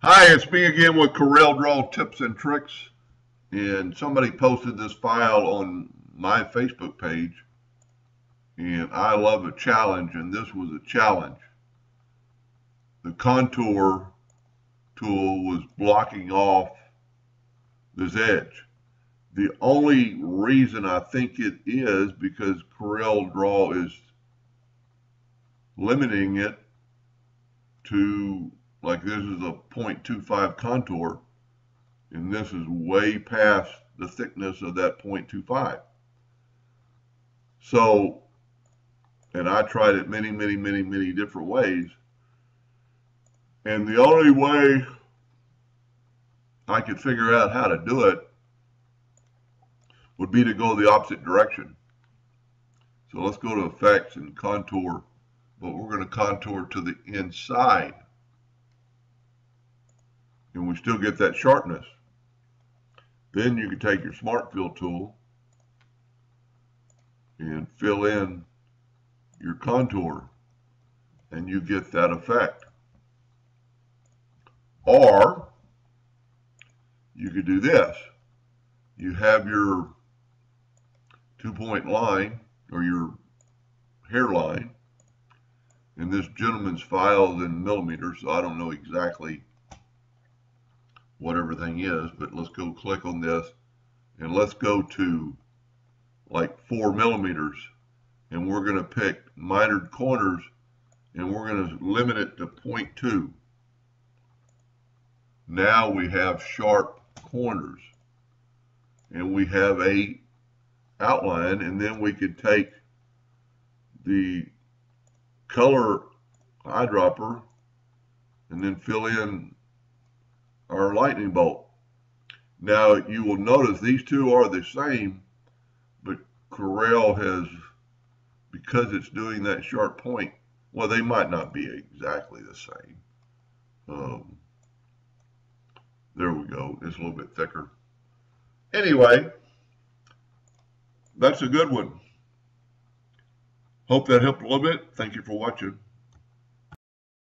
Hi, it's me again with Corel Draw Tips and Tricks. And somebody posted this file on my Facebook page. And I love a challenge, and this was a challenge. The contour tool was blocking off this edge. The only reason I think it is because Corel Draw is limiting it to, like, this is a 0.25 contour, and this is way past the thickness of that 0.25. So, and I tried it many different ways, and the only way I could figure out how to do it would be to go the opposite direction. So let's go to Effects and Contour, but we're going to contour to the inside, and we still get that sharpness. Then you can take your Smart Fill tool and fill in your contour, and you get that effect. Or you could do this. You have your 2-point line, or your hairline, and this gentleman's file is in millimeters, so I don't know exactly what everything is, but let's go click on this, and let's go to like 4 millimeters, and we're going to pick mitered corners, and we're going to limit it to 0.2. Now we have sharp corners, and we have a outline, and then we could take the color eyedropper and then fill in our lightning bolt. Now you will notice these two are the same, but Corel has, because it's doing that sharp point, well, they might not be exactly the same. There we go. It's a little bit thicker. Anyway, that's a good one. Hope that helped a little bit. Thank you for watching.